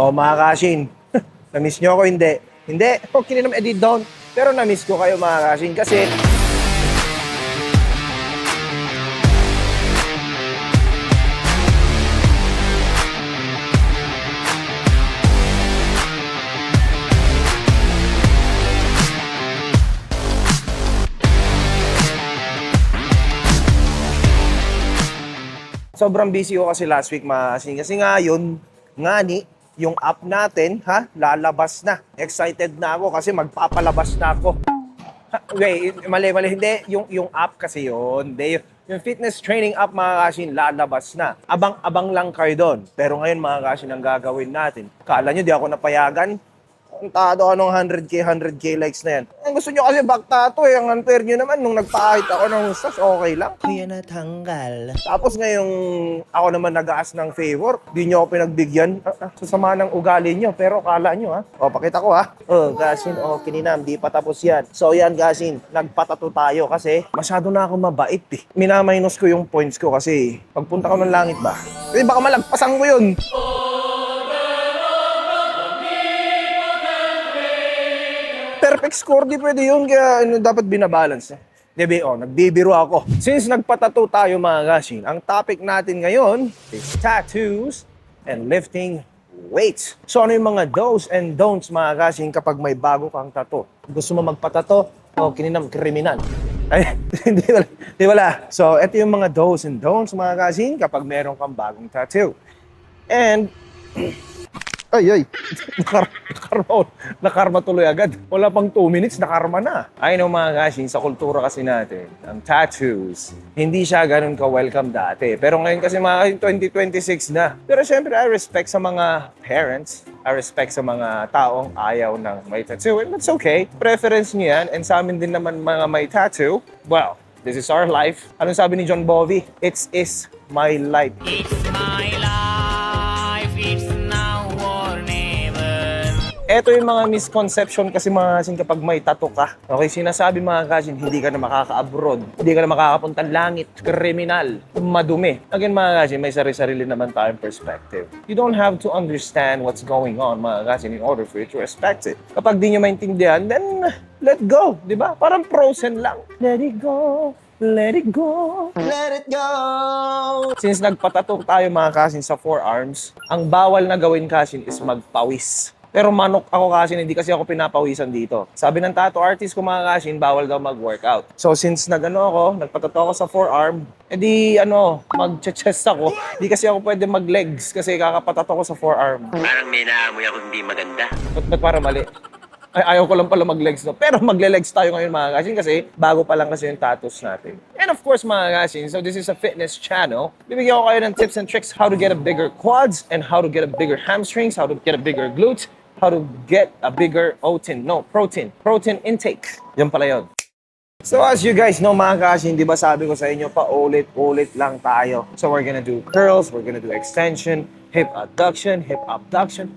O mga kashin, na-miss nyo ako? Hindi. Hindi? Okay naman, edit down. Pero na-miss ko kayo mga kashin kasi sobrang busy ko kasi last week mga kashin. Kasi ngayon, yung app natin, lalabas na. Excited na ako kasi magpapalabas na ako. Wait, mali. Hindi, yung app kasi yun. Hindi, yung fitness training app mga kashin, lalabas na. Abang-abang lang kayo doon. Pero ngayon mga kashin, ang gagawin natin. Kala nyo, di ako napayagan? Ang tado ka nung 100k likes na yan. Ang gusto nyo kasi back tattoo eh. Ang unfair nyo naman nung nagpahit ako ng sas, okay lang. Kaya natanggal. Tapos ngayong ako naman nag-aas ng favor, di nyo ako pinagbigyan. Sa sama ng ugali nyo, pero kala nyo O, pakita ko Gasin, kininam, di pa tapos yan. So yan Gasin, nagpatato tayo kasi masyado na ako mabait eh. Minaminus ko yung points ko kasi pagpunta ko ng langit ba? Eh baka malagpasan ko yun. Perfect score, di pwede yun, kaya dapat binabalance. Nagbibiro ako. Since nagpatato tayo mga gashin, ang topic natin ngayon is tattoos and lifting weights. So ano yung mga do's and don'ts mga gashin kapag may bago kang tattoo? Gusto mo magpatato o kininam kriminal? Ay, di wala. So ito yung mga do's and don'ts mga gashin kapag meron kang bagong tattoo. And Ay, nakarma tuloy agad. Wala pang 2 minutes, nakarma na. I know mga kashin, sa kultura kasi natin, ang tattoos, hindi siya ganun ka-welcome dati. Pero ngayon kasi mga 2026 na. Pero syempre, I respect sa mga parents. I respect sa mga taong ayaw ng may tattoo. And that's okay. Preference niyo yan. And sa amin din naman mga may tattoo, well, this is our life. Anong sabi ni John Bovi? It is my life. It's my life, it's now or never. Ito yung mga misconception kasi mga kashin kapag may tattoo ka. Okay, sinasabi mga kashin, hindi ka na makaka-abroad, hindi ka na makakapuntang langit, kriminal, madumi. Again mga kashin, may sarili-sarili naman tayong perspective. You don't have to understand what's going on mga kashin in order for you to respect it. Kapag di nyo maintindihan, then let go, di ba? Parang frozen lang. Let it go. Let it go, let it go. Since nagpatato tayo mga kashin sa forearms, ang bawal na gawin kashin is magpawis. Pero manok ako kashin, hindi kasi ako pinapawisan dito. Sabi ng tattoo artist ko mga kashin, bawal daw mag-workout. So since nagpatato ako sa forearm, edi mag-chest ako. Hindi kasi ako pwede mag-legs kasi kakapatato ko sa forearm. Parang may naamoy ako hindi maganda. Ba't para mali? Ay, ayaw ko lang pala mag-legs no. Pero magle-legs tayo ngayon mga kashin kasi bago pa lang kasi yung tattoos natin. And of course mga kashin, so this is a fitness channel. Bibigyan ko kayo ng tips and tricks how to get a bigger quads and how to get a bigger hamstrings, how to get a bigger glutes, how to get a bigger protein intake. Yan pala yun. So as you guys know mga kashin, di ba sabi ko sa inyo, paulit-ulit lang tayo. So we're gonna do curls, we're gonna do extension, hip abduction,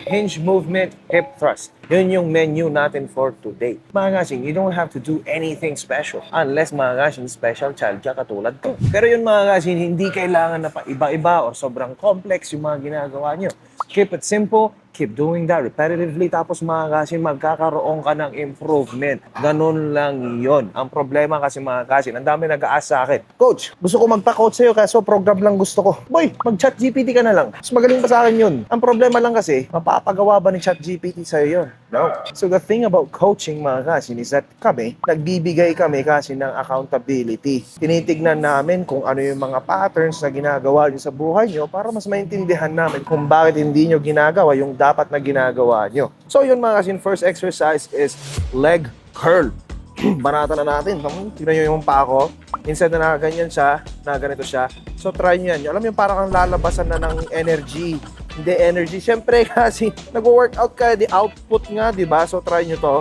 hinge movement, hip thrust. Yun yung menu natin for today. Mga kashin, you don't have to do anything special unless mga kashin, special child ka katulad ko. Pero yun mga kashin, hindi kailangan na pa iba-iba o sobrang complex yung mga ginagawa nyo. Keep it simple, keep doing that repetitively, tapos mga kashin, magkakaroon ka ng improvement. Ganun lang yun. Ang problema kasi mga kashin, ang dami nag-aas sa akin. Coach, gusto ko magpa-coach sa'yo kaso program lang gusto ko. Boy, mag-chat GPT ka na lang. Mas magaling pa sa akin yun. Ang problema lang kasi, mapapagawa ba ni chat GPT sa'yo yun? No. So the thing about coaching mga kashin is that nagbibigay kami kasi ng accountability. Tinitignan namin kung ano yung mga patterns na ginagawa nyo sa buhay nyo para mas maintindihan namin kung bakit hindi nyo ginagawa yung dapat na ginagawa nyo. So yun mga kashin, first exercise is leg curl. Banata na natin. Tignan nyo yung paa ko. Instead na ganyan siya, na ganito siya. So try nyo yan. Alam mo yung parang kang lalabasan na ng energy. Hindi energy. Siyempre kasi nag-workout ka, the output nga, di ba? So try nyo to.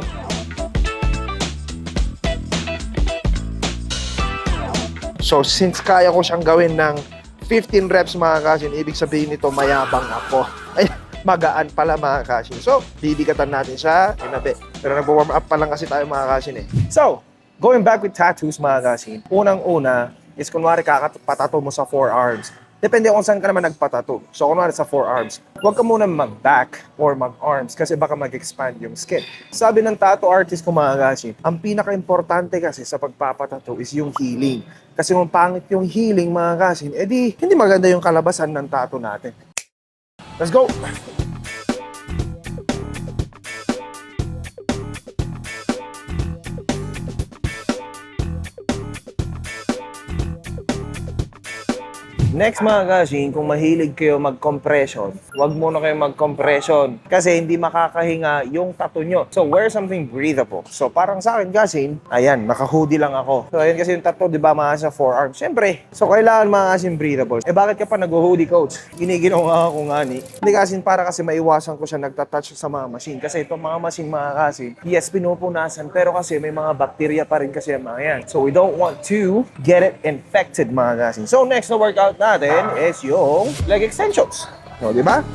So since kaya ko siyang gawin ng 15 reps mga kashin, ibig sabihin nito mayabang ako. Ay, magaan pala mga kashin. So, bibigatan natin siya in a bit. Pero nag-warm up pa lang kasi tayo mga kashin eh. So, going back with tattoos mga kashin, unang-una is kunwari kakapatato mo sa forearms. Depende kung saan ka naman nagpatato. So, kunwari sa forearms, huwag ka muna mag-back or mag-arms kasi baka mag-expand yung skin. Sabi ng tattoo artist ko mga gashi, ang pinaka-importante kasi sa pagpapatato is yung healing. Kasi kung pangit yung healing mga gashi, edi hindi maganda yung kalabasan ng tattoo natin. Let's go! Next mga kasing, kung mahilig kayo mag-compression, huwag muna kayo mag-compression kasi hindi makakahinga yung tattoo nyo. So, wear something breathable. So, parang sa akin kasing, ayan, naka-hoodie lang ako. So, ayan kasi yung tattoo, di ba, mga sa forearm. Siyempre, so kailangan mga kasing breathable. Eh, bakit ka pa nag-hoodie, coach? Giniginawa ako nga ni. Hindi kasing para kasi maiwasan ko siya nagtatouch sa mga machine. Kasi itong mga machine mga kasing, yes, pinupunasan, pero kasi may mga bacteria pa rin kasi mga yan. So, we don't want to get it infected mga kasing. So, next na workout natin is yung leg extensions. No, di ba?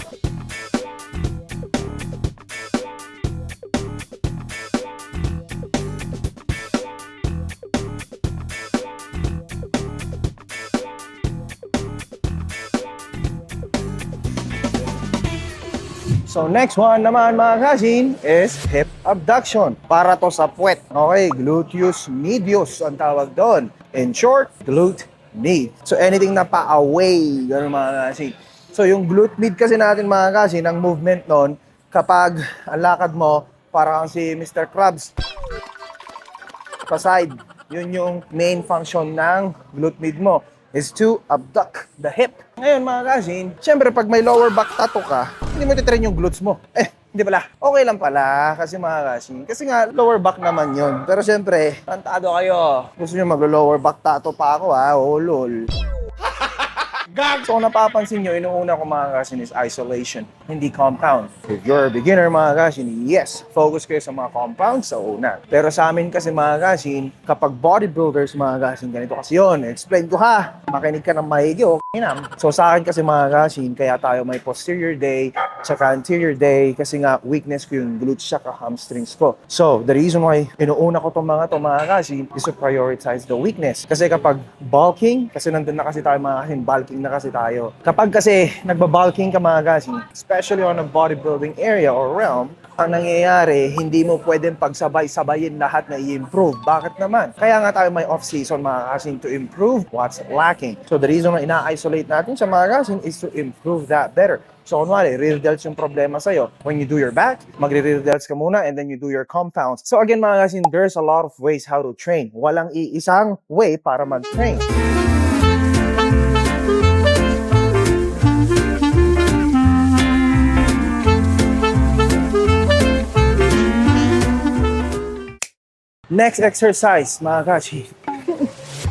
So next one naman mga kasin is hip abduction. Para to sa puwet. Okay, gluteus medius ang tawag doon. In short, glute med. So anything na pa-away, gano'n mga kasin. So yung glute med kasi natin mga kasin, ang movement nun, kapag ang lakad mo, parang si Mr. Krabs, pa-side. Yun yung main function ng glute med mo, is to abduct the hip. Ngayon mga kasin, syempre pag may lower back tattoo ka, hindi mo titrain yung glutes mo. Hindi pala. Okay lang pala kasi mga kasin. Kasi nga, lower back naman yun. Pero syempre, tantado kayo. Gusto nyo mag-lower back tattoo pa ako ha? Oh, lol. So kung napapansin nyo, inuuna ko mga kasin is isolation, hindi compound. If you're a beginner mga kasin, yes, focus kayo sa mga compound sa una. Pero sa amin kasi mga kasin, kapag bodybuilders mga kasin, ganito kasi yun. Explain ko ha, makinig ka ng maigi o kinam. So sa akin kasi mga kasin, kaya tayo may posterior day, tsaka anterior day, kasi nga weakness ko yung glutes tsaka hamstrings ko. So the reason why inuuna ko mga kasin, is to prioritize the weakness. Kasi kapag bulking, kasi nandun na kasi tayo mga kasin, bulking na kasi tayo. Kapag kasi nagbabulking ka mga kasin, especially on a bodybuilding area or realm, ang nangyayari, hindi mo pwedeng pagsabay-sabayin lahat na i-improve. Bakit naman? Kaya nga tayo may off-season mga kasin to improve what's lacking. So the reason na ina-isolate natin sa mga kasin is to improve that better. So kunwari, rear delts yung problema sa'yo. When you do your back, magre-rear delts ka muna and then you do your compounds. So again mga kasin, there's a lot of ways how to train. Walang iisang way para mag-train. Next exercise, mga kashi.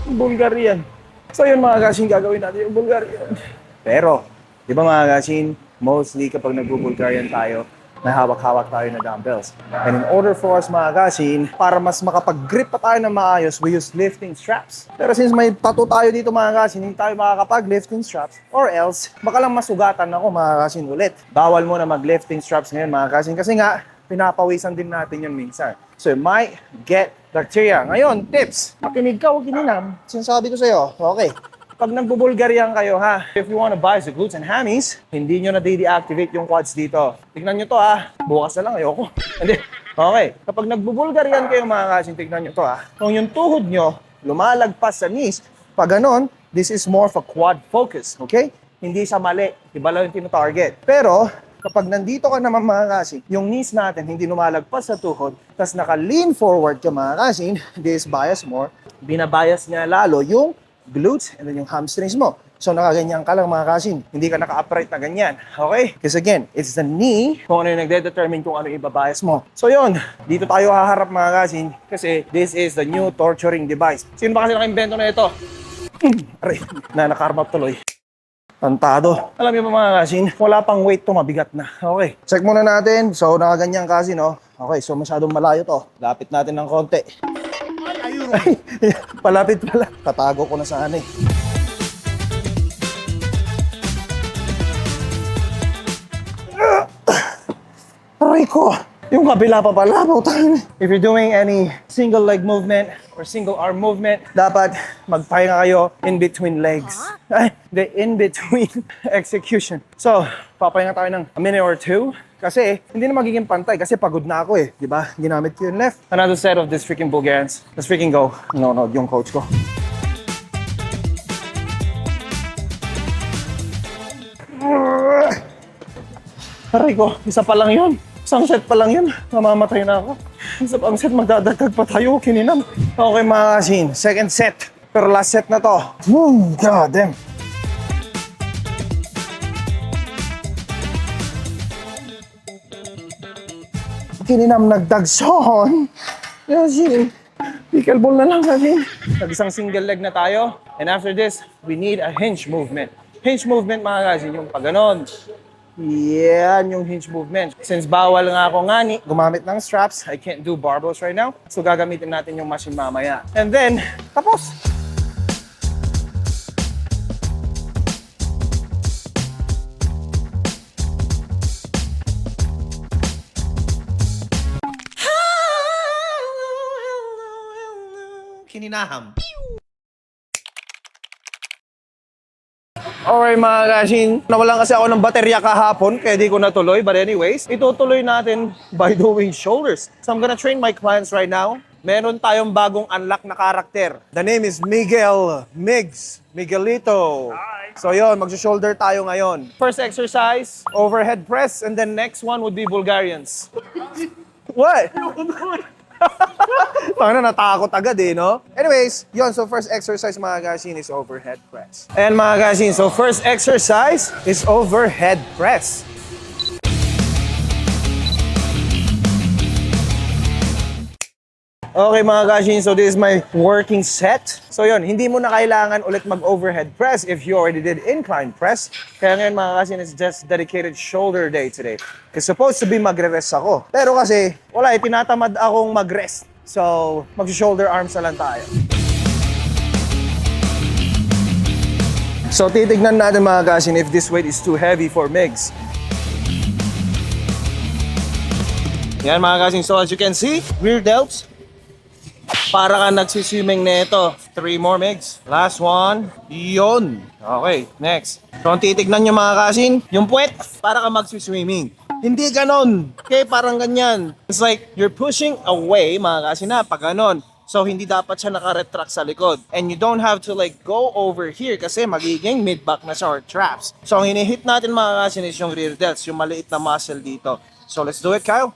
Bulgarian. So yun mga kashin, gagawin natin yung Bulgarian. Pero, di ba mga kashin, mostly kapag nag-Bulgarian tayo, may hawak-hawak tayo na dumbbells. And in order for us mga kashin, para mas makapag-grip pa tayo ng maayos, we use lifting straps. Pero since may tattoo tayo dito mga kashin, hindi tayo makakapag-lifting straps, or else, baka lang masugatan ako mga kashin ulit. Bawal mo na mag-lifting straps ngayon mga kashin, kasi nga, pinapawisan din natin yun minsan. So you might get bacteria. Ngayon, tips. Makinig ka, huwag ininam. Sinasabi ko sa'yo, okay. Pag nagbubulgarian kayo ha, if you wanna buy the glutes and hammies, hindi nyo na de-deactivate yung quads dito. Tignan nyo to ha. Bukas na lang, ayoko. Hindi. Okay. Kapag nagbubulgarian kayo mga kasing, tignan nyo to ha. Kung yung tuhod nyo lumalagpas sa knees, pag ganon, this is more of a quad focus. Okay? Hindi sa mali. Iba lang yung tino-target. Pero, kapag nandito ka naman mga kasin, yung knees natin hindi lumalagpas sa tuhod, tas naka-lean forward ka mga kasin, this bias more, binabias niya lalo yung glutes and then yung hamstrings mo. So nakaganyan ka lang mga kasin, hindi ka naka-upright na ganyan. Okay? Because again, it's the knee kung ano yung nagde-determine kung ano yung ibabias mo. So yun, dito tayo haharap mga kasin kasi this is the new torturing device. Sino ba kasi naka-invento na ito? Aray, na nakarma tuloy. Tantado. Alam niyo ba mga kasin, wala pang weight to, mabigat na. Okay. Check muna natin. So, nakaganyan kasin, no? Okay, so masyadong malayo to. Lapit natin ng konti. Ay, palapit pala. Tatago ko na sana eh. Aray ko. Yung kabila pa pala, putang. If you're doing any single leg movement or single arm movement, dapat magpahinga kayo in between legs. Ay, the in between execution. So, papahinga tayo ng a minute or two. Kasi hindi na magiging pantay kasi pagod na ako eh. Di ba? Ginamit ko yung left. Another set of this freaking Bulgarians. Let's freaking go. No, yung coach ko. Aray ko, isa pa lang yun. Isang set pa lang yun. Mamamatay na ako. Isa pang set, magdadagdag pa tayo. Kininam. Okay mga kasin, second set. Pero last set na to. God damn. Kininam nagdagson. Kasin, pickleball na lang kasin. Nag-isang single leg na tayo. And after this, we need a hinge movement. Hinge movement mga kasin, yung pag ganon. Yan yung hinge movement. Since bawal nga ako ngani, gumamit ng straps, I can't do barbells right now. So gagamitin natin yung machine mamaya. And then, tapos. Kininaham. Alright mga kashin, nawalan kasi ako ng baterya kahapon kaya di ko natuloy. But anyways, itutuloy natin by doing shoulders. So I'm gonna train my clients right now. Meron tayong bagong unlock na karakter. The name is Miguel Migs. Miguelito. Hi. So yun, mag-shoulder tayo ngayon. First exercise, overhead press. And then next one would be Bulgarians. What? Parang natakot agad eh, no? Anyways, yun. So first exercise mga kasin is overhead press. Ayan mga kasin, so first exercise is overhead press. Okay mga kashin, so this is my working set. So yun, hindi mo na kailangan ulit mag-overhead press if you already did incline press. Kaya ngayon mga kashin, it's just dedicated shoulder day today. Kasi supposed to be magre-rest ako. Pero kasi, wala eh, tinatamad akong mag-rest. So, mag-shoulder arms na lang tayo. So titignan natin mga kashin if this weight is too heavy for Migs. Yan mga kashin, so as you can see, rear delts. Para ka nagsiswimming nito. 3 more Migs. Last one. Yun. Okay, next. So, ang titignan nyo mga kasin, yung puwet, para ka magsiswimming. Hindi ganon. Okay, parang ganyan. It's like, you're pushing away mga kasin na, pag ganon. So, hindi dapat siya naka-retract sa likod. And you don't have to like go over here kasi magiging mid-back na siya or traps. So, ang hinihit natin mga kasin is yung rear delts, yung maliit na muscle dito. So, let's do it, Kyle.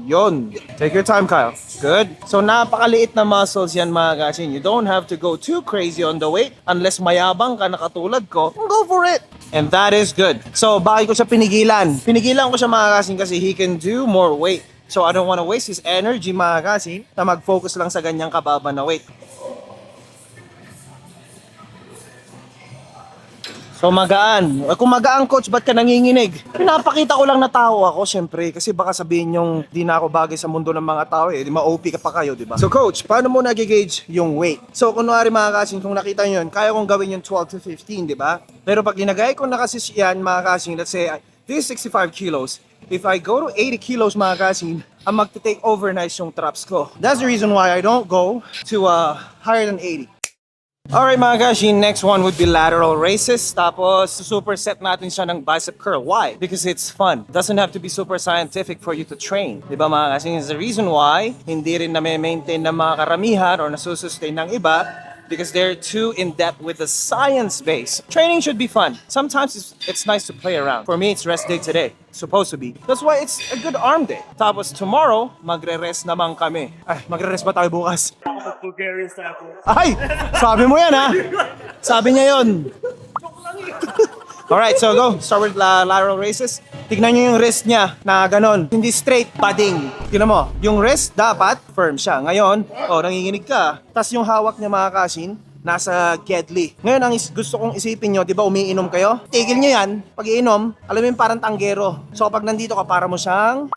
Yun. Take your time, Kyle. Good. So, napakaliit na muscles yan mga kasin. You don't have to go too crazy on the weight unless mayabang ka na katulad ko. Go for it. And that is good. So, bakit ko siya pinigilan? Pinigilan ko siya mga kasin kasi he can do more weight. So, I don't want to waste his energy mga kasin na mag-focus lang sa ganyang kababa na weight. So magaan. Kung magaan coach, ba't ka nanginginig? Pinapakita ko lang na tao ako, syempre. Kasi baka sabihin yung di na ako bagay sa mundo ng mga tao eh. Ma-OP ka pa kayo, di ba? So coach, paano mo nag-gauge yung weight? So kunwari mga kasing, kung nakita nyo yun, kaya kong gawin yung 12 to 15, di ba? Pero pag linagay ko na kasi yan mga kasing, let's say, this is 65 kilos. If I go to 80 kilos mga kasing, ang magte-take overnight yung traps ko. That's the reason why I don't go to higher than 80. Alright mga kashin, next one would be lateral raises. Tapos, superset natin siya ng bicep curl. Why? Because it's fun. Doesn't have to be super scientific for you to train. Diba mga kashin? Is the reason why hindi rin na-maintain ng mga karamihan or nasusustain ng iba because they're too in-depth with the science base. Training should be fun. Sometimes it's nice to play around. For me, it's rest day today. Supposed to be. That's why it's a good arm day. Tapos tomorrow, magre-rest naman kami. Ay, magre-rest ba tayo bukas? Bulgarians na ako. Ay! Sabi mo yan ha! Sabi niya yun. Alright, so go. Start with lateral raises. Tignan niyo yung wrist niya na ganon. Hindi straight, padding. Tignan mo, yung wrist dapat firm siya. Ngayon, nanginginig ka. Tapos yung hawak niya mga kashin, nasa gedli. Ngayon, ang gusto kong isipin nyo, di ba umiinom kayo? Tigil nyo yan. Pag iinom, alam mo yung parang tanggero. So kapag nandito ka, para mo siyang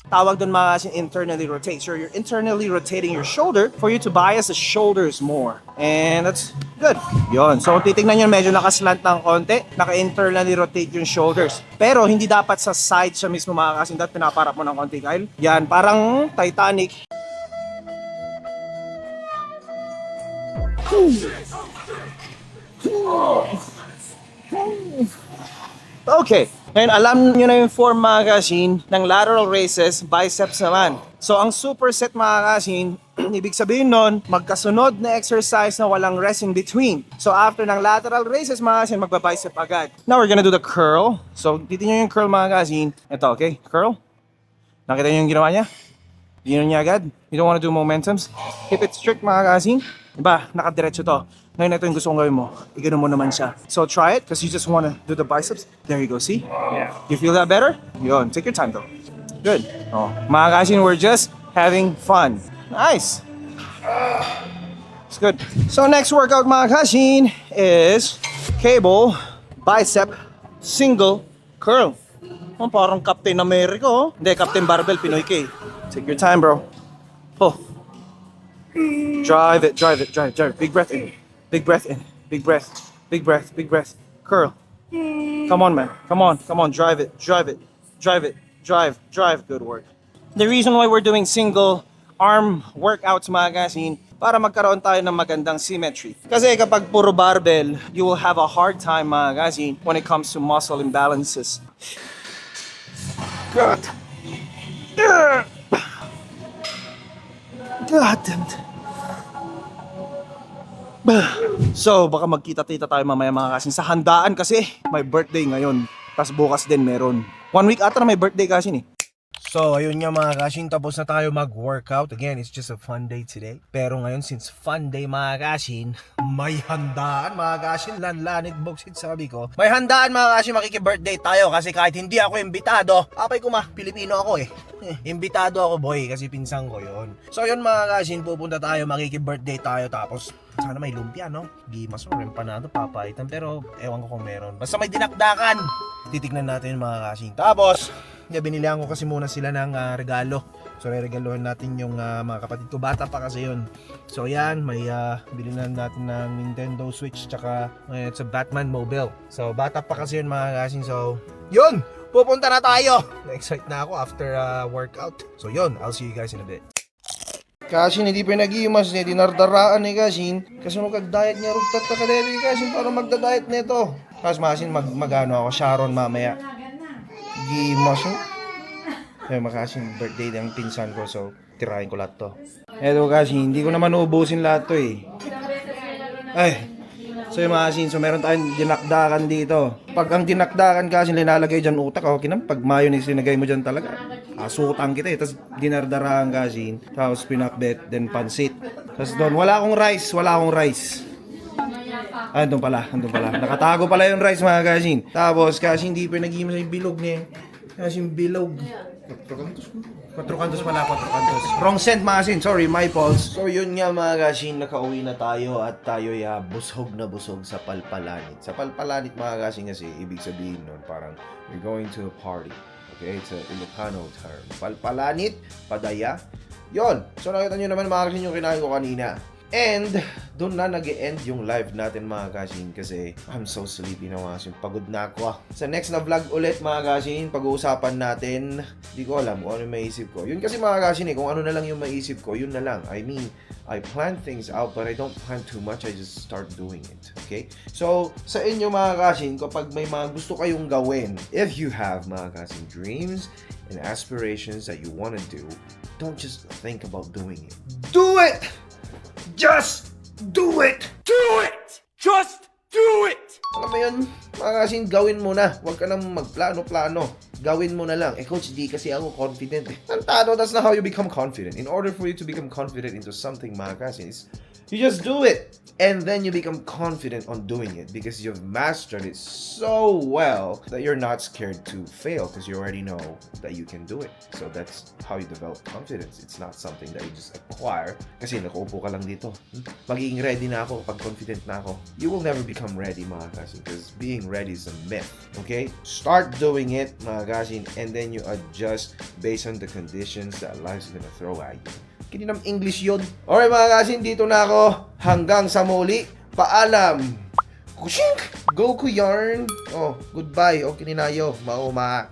Tawag doon mga kasin internally rotate. So you're internally rotating your shoulder for you to bias the shoulders more. And that's good. Yon. So kung titignan nyo, medyo nakaslant ng konti. Naka-internally rotate yung shoulders. Pero hindi dapat sa side siya mismo mga kasin. Dapat pinaparap mo ng konti, Kyle. Yan, parang Titanic. Okay. Ngayon, alam nyo na yung form mga kasin ng lateral raises, biceps naman. So, ang superset mga kasin, ibig sabihin nun, magkasunod na exercise na walang rest in between. So, after ng lateral raises mga kasin, magbabicep agad. Now, we're gonna do the curl. So, dito nyo yung curl mga kasin. Ito, okay? Curl. Nakita nyo yung ginawa niya? Dino niya agad. You don't wanna do momentums. Keep it strict mga kasin. Diba? Nakadiretso to. Ngayon, ito yung gusto kong gawin mo. Igano mo naman siya. So, try it because you just wanna do the biceps. There you go, see? Yeah. You feel that better? Yun. Take your time though. Good. Oh. Mga kasin, we're just having fun. Nice. It's good. So, next workout mga kasin is cable, bicep, single, curl. Oh, parang Captain America, oh. Hindi, Captain Barbell, Pinoy K. Take your time, bro. Oh. Drive it, drive it, drive, drive. Big breath in. Big breath in. Big breath. Big breath. Big breath. Curl. Come on, man. Come on. Come on. Drive it. Drive it. Drive it. Drive. Drive. Good work. The reason why we're doing single arm workouts mga kasin, para magkaroon tayo ng magandang symmetry. Kasi kapag puro barbell, you will have a hard time mga kasin when it comes to muscle imbalances. God. God damn it. So, baka magkita-tita tayo mamaya mga kasin sa handaan kasi may birthday ngayon. Tapos bukas din meron. 1 week ata na may birthday kasin eh. So, ayun nga mga kasin, tapos na tayo mag-workout. Again, it's just a fun day today. Pero ngayon, since fun day mga kasin, may handaan mga kasin. Lanlanit, boksit sabi ko. May handaan mga kasin, makiki-birthday tayo. Kasi kahit hindi ako imbitado, apay ko Pilipino ako eh. Imbitado ako boy, kasi pinsang ko yun. So yun mga kasin, pupunta tayo, makiki-birthday tayo. Tapos, sana may lumpia, no? Gimas o empanado, papaitan. Pero, ewan ko kung meron. Basta may dinakdakan. Titignan natin mga kasin. Tapos, binilihan ko kasi muna sila ng regalo. So, re-regalohin natin yung mga kapatid ko. Bata pa kasi yun. So, yan. May bilinan natin ng Nintendo Switch. Tsaka, it's a Batman mobile. So, bata pa kasi yun mga kasin. So, yun! Pupunta na tayo! Na-excite na ako after workout. So, yun. I'll see you guys in a bit. Kasin, hindi pa nag-iimas niya. Dinardaraan ni Kasin. Kasi magkag-diet niya. Rugtat ka kadete Kasin para magda-diet nito. Kasi Kasin, mag-ano ako. Sharon mamaya. Gimas eh. Ayun, makasin birthday ng pinsan ko, so tirahin ko lahat to. Eto kasi, hindi ko naman uubusin lahat to eh. Ay, so yung makasin, so meron tayong dinakdakan dito. Pag ang dinakdakan kasi nilalagay dyan utak, okay na. Pag mayonnaise linagay mo dyan talaga, asutan kita eh. Tapos dinardarahan kasi, tapos pinakbet, then pansit. Tapos doon, wala akong rice. Ah, andun pala. Nakatago pala yung rice mga kasin. Tapos kasi hindi pa nag-iimas yung bilog niya. Kasi yung bilog. 4 kantos pala. Wrong scent mga kasin. Sorry, my fault. So yun nga mga kasin, nakauwi na tayo at tayo'y busog na busog sa Palpalanit. Sa Palpalanit mga kasin kasi, ibig sabihin nun, parang you're going to a party. Okay, it's a Ilocano term. Palpalanit, padaya. Yon. So nakita nyo naman mga kasin yung kinain ko kanina. And doon na nag-e-end yung live natin mga kasin kasi I'm so sleepy na mga kasin. Pagod na ako. Sa next na vlog ulit mga kasin, pag-uusapan natin, di ko alam kung ano yung maisip ko. Yun kasi mga kasin kung ano na lang yung maisip ko, yun na lang. I mean, I plan things out but I don't plan too much, I just start doing it. Okay? So, sa inyo mga kasin, kapag may mga gusto kayong gawin, if you have mga kasin dreams and aspirations that you want to do, don't just think about doing it. Do it! Just do it! Do it! Just do it! Alam mo yun, mga kasin, gawin mo na. Huwag ka nang magplano-plano. Gawin mo na lang. Coach, di kasi ako confident. Tantado, that's not how you become confident. In order for you to become confident into something, mga kasin, You just do it. And then you become confident on doing it because you've mastered it so well that you're not scared to fail because you already know that you can do it. So that's how you develop confidence. It's not something that you just acquire kasi nakaupo ka lang dito. Magiging ready na ako pag confident na ako. You will never become ready, mga kasin, because being ready is a myth. Okay? Start doing it, mga kasin, and then you adjust based on the conditions that life's gonna throw at you. Kininam English yun. Alright mga kasin, dito na ako. Hanggang sa muli. Paalam. Kushink! Goku yarn. Oh, goodbye. Okay, ninayo. Maumak.